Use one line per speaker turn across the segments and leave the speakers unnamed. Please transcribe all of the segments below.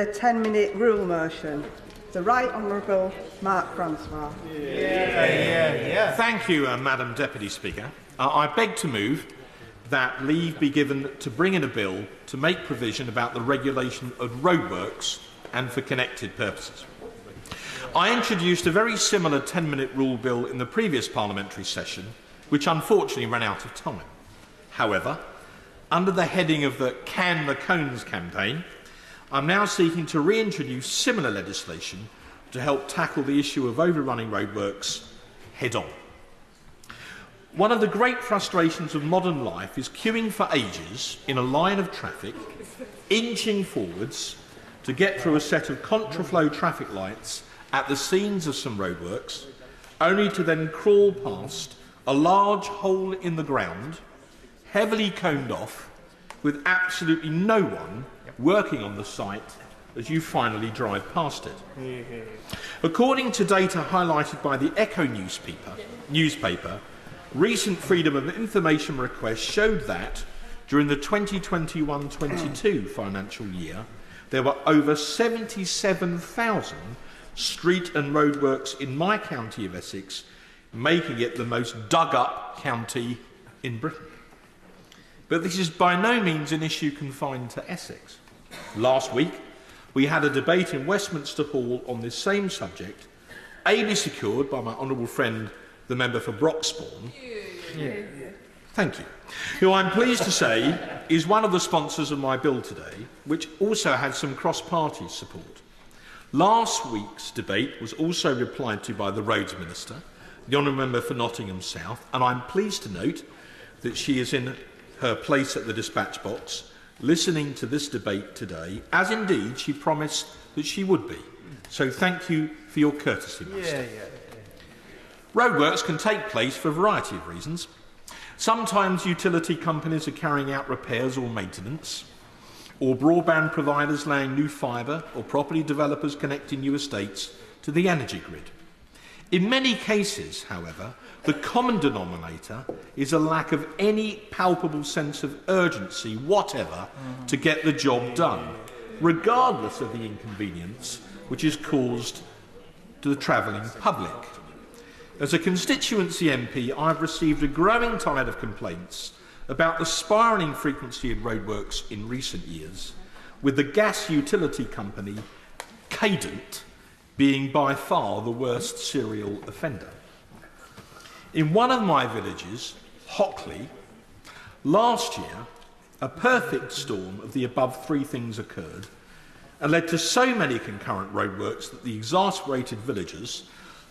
the 10-minute rule motion. The Right Honourable Mark Francois.
Thank you, Madam Deputy Speaker. I beg to move that leave be given to bring in a bill to make provision about the regulation of roadworks and for connected purposes. I introduced a very similar 10-minute rule bill in the previous parliamentary session, which unfortunately ran out of time. However, under the heading of the Can the Cones campaign, I'm now seeking to reintroduce similar legislation to help tackle the issue of overrunning roadworks head-on. One of the great frustrations of modern life is queuing for ages in a line of traffic, inching forwards to get through a set of contraflow traffic lights at the scenes of some roadworks, only to then crawl past a large hole in the ground, heavily coned off, with absolutely no one working on the site as you finally drive past it. According to data highlighted by the Echo newspaper, recent Freedom of Information requests showed that during the 2021-22 financial year, there were over 77,000 street and roadworks in my county of Essex, making it the most dug-up county in Britain. But this is by no means an issue confined to Essex. Last week, we had a debate in Westminster Hall on this same subject, ably secured by my honourable friend, the member for Broxbourne, thank you, who I'm pleased to say is one of the sponsors of my bill today, which also had some cross-party support. Last week's debate was also replied to by the Roads Minister, the honourable member for Nottingham South, and I'm pleased to note that she is in her place at the dispatch box, listening to this debate today, as indeed she promised that she would be. So thank you for your courtesy, Minister. Roadworks can take place for a variety of reasons. Sometimes utility companies are carrying out repairs or maintenance, or broadband providers laying new fibre, or property developers connecting new estates to the energy grid. In many cases, however, the common denominator is a lack of any palpable sense of urgency whatever to get the job done, regardless of the inconvenience which is caused to the travelling public. As a constituency MP, I've received a growing tide of complaints about the spiralling frequency of roadworks in recent years, with the gas utility company Cadent being by far the worst serial offender. In one of my villages, Hockley, last year, a perfect storm of the above three things occurred and led to so many concurrent roadworks that the exasperated villagers,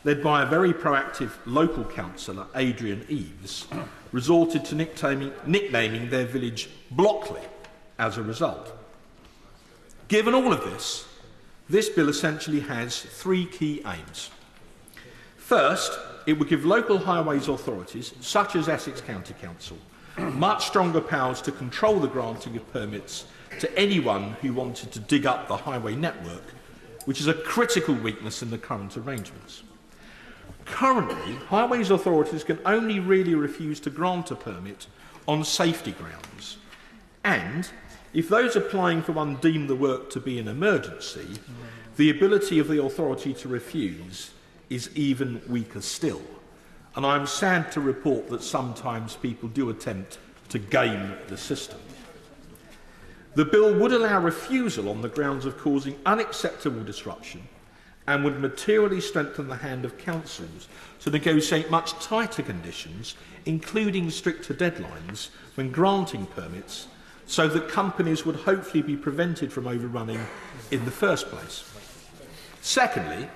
led by a very proactive local councillor, Adrian Eves, resorted to nicknaming their village Blockley as a result. Given all of this, this bill essentially has three key aims. First, it would give local highways authorities, such as Essex County Council, much stronger powers to control the granting of permits to anyone who wanted to dig up the highway network, which is a critical weakness in the current arrangements. Currently, highways authorities can only really refuse to grant a permit on safety grounds, and if those applying for one deem the work to be an emergency, the ability of the authority to refuse is even weaker still. And I'm sad to report that sometimes people do attempt to game the system. The bill would allow refusal on the grounds of causing unacceptable disruption and would materially strengthen the hand of councils to negotiate much tighter conditions, including stricter deadlines, when granting permits, so that companies would hopefully be prevented from overrunning in the first place. Secondly,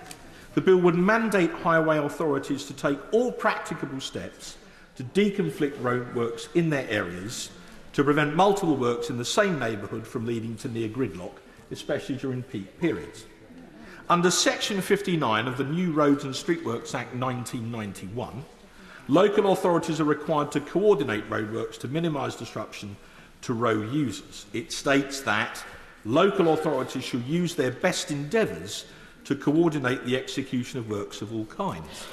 the bill would mandate highway authorities to take all practicable steps to deconflict roadworks in their areas to prevent multiple works in the same neighbourhood from leading to near gridlock, especially during peak periods. Under Section 59 of the New Roads and Streetworks Act 1991, local authorities are required to coordinate roadworks to minimise disruption to road users. It states that local authorities should use their best endeavours to coordinate the execution of works of all kinds.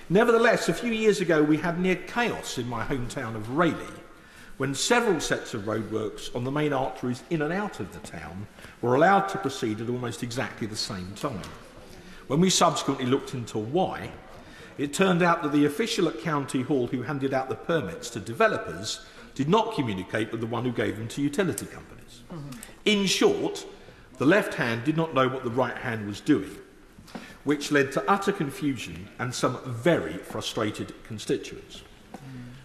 Nevertheless, a few years ago we had near chaos in my hometown of Rayleigh, when several sets of roadworks on the main arteries in and out of the town were allowed to proceed at almost exactly the same time. When we subsequently looked into why, it turned out that the official at County Hall who handed out the permits to developers did not communicate with the one who gave them to utility companies. In short, the left hand did not know what the right hand was doing, which led to utter confusion and some very frustrated constituents.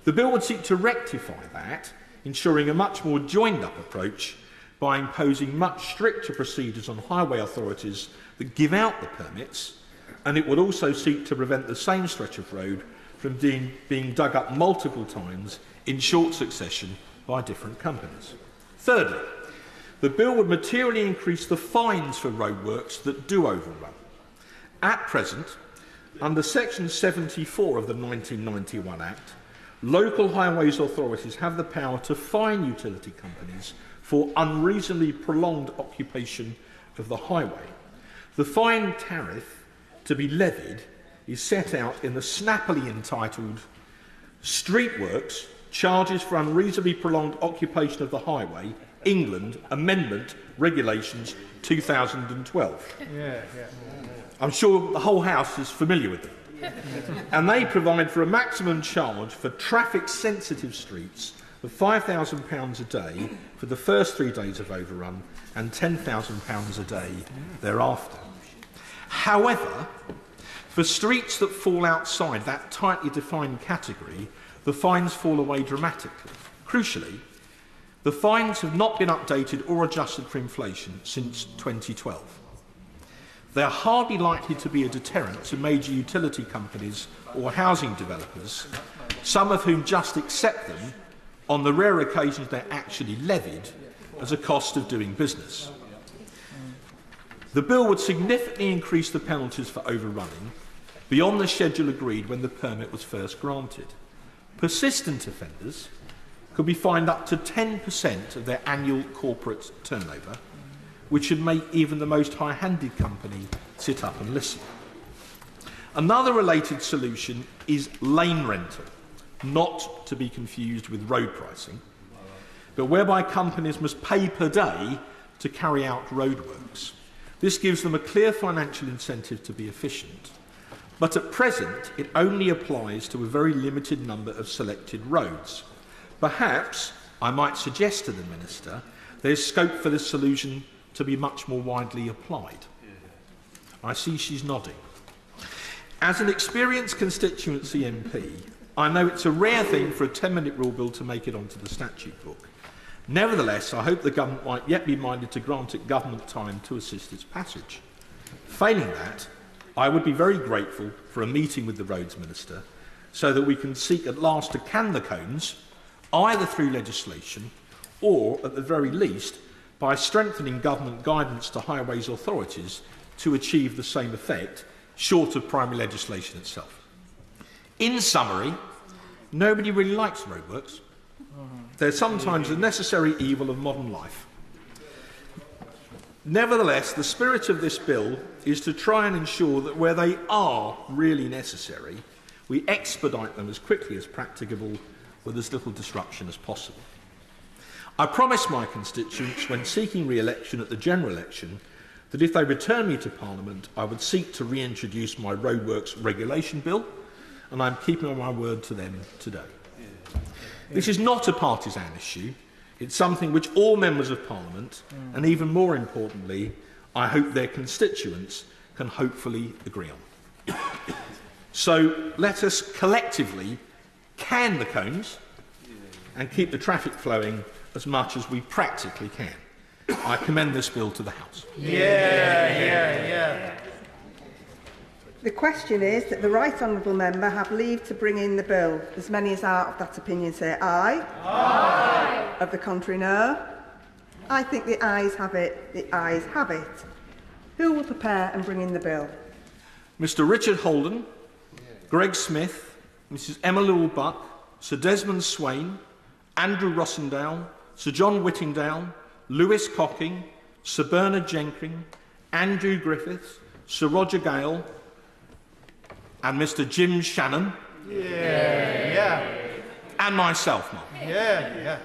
The bill would seek to rectify that, ensuring a much more joined-up approach by imposing much stricter procedures on highway authorities that give out the permits, and it would also seek to prevent the same stretch of road from being dug up multiple times in short succession by different companies. Thirdly, the bill would materially increase the fines for roadworks that do overrun. At present, under Section 74 of the 1991 Act, local highways authorities have the power to fine utility companies for unreasonably prolonged occupation of the highway. The fine tariff to be levied is set out in the snappily entitled Street Works Charges for Unreasonably Prolonged Occupation of the Highway, England Amendment Regulations 2012. I'm sure the whole House is familiar with them. And they provide for a maximum charge for traffic-sensitive streets of £5,000 a day for the first 3 days of overrun and £10,000 a day thereafter. However, for streets that fall outside that tightly defined category, the fines fall away dramatically. Crucially, the fines have not been updated or adjusted for inflation since 2012. They are hardly likely to be a deterrent to major utility companies or housing developers, some of whom just accept them on the rare occasions they're actually levied as a cost of doing business. The bill would significantly increase the penalties for overrunning beyond the schedule agreed when the permit was first granted. Persistent offenders could be fined up to 10% of their annual corporate turnover, which should make even the most high-handed company sit up and listen. Another related solution is lane rental, not to be confused with road pricing, but whereby companies must pay per day to carry out roadworks. This gives them a clear financial incentive to be efficient, but at present it only applies to a very limited number of selected roads. Perhaps, I might suggest to the Minister, there's scope for this solution to be much more widely applied. I see she's nodding. As an experienced constituency MP, I know it's a rare thing for a 10-minute rule bill to make it onto the statute book. Nevertheless, I hope the government might yet be minded to grant it government time to assist its passage. Failing that, I would be very grateful for a meeting with the Roads Minister so that we can seek at last to can the cones, either through legislation or, at the very least, by strengthening government guidance to highways authorities to achieve the same effect, short of primary legislation itself. In summary, nobody really likes roadworks. They're sometimes a necessary evil of modern life. Nevertheless, the spirit of this bill is to try and ensure that where they are really necessary, we expedite them as quickly as practicable with as little disruption as possible. I promised my constituents when seeking re-election at the general election that if they return me to Parliament, I would seek to reintroduce my Roadworks Regulation Bill, and I'm keeping my word to them today. This is not a partisan issue. It's something which all members of Parliament, and even more importantly, I hope their constituents, can hopefully agree on. So let us collectively can the cones and keep the traffic flowing as much as we practically can. I commend this bill to the House.
Yeah.
The question is that the Right Honourable Member have leave to bring in the bill. As many as are of that opinion say aye. Aye. Of the contrary, no. I think the ayes have it. The ayes have it. Who will prepare and bring in the bill?
Mr. Richard Holden, Greg Smith, Mrs. Emma Lewell-Buck, Sir Desmond Swain, Andrew Rossendale, Sir John Whittingdale, Lewis Cocking, Sir Bernard Jenkins, Andrew Griffiths, Sir Roger Gale, and Mr. Jim Shannon. And myself, Mark.
Yeah.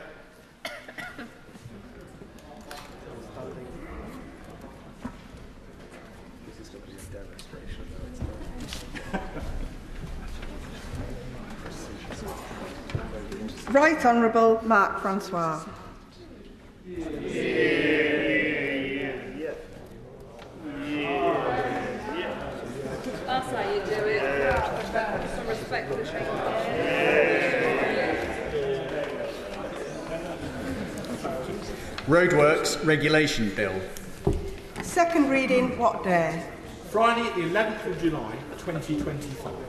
Right Honourable Mark Francois.
That's how you do it. Some respect for the train.
Roadworks Regulation Bill.
Second reading, what day?
Friday, the 11th of July, 2025.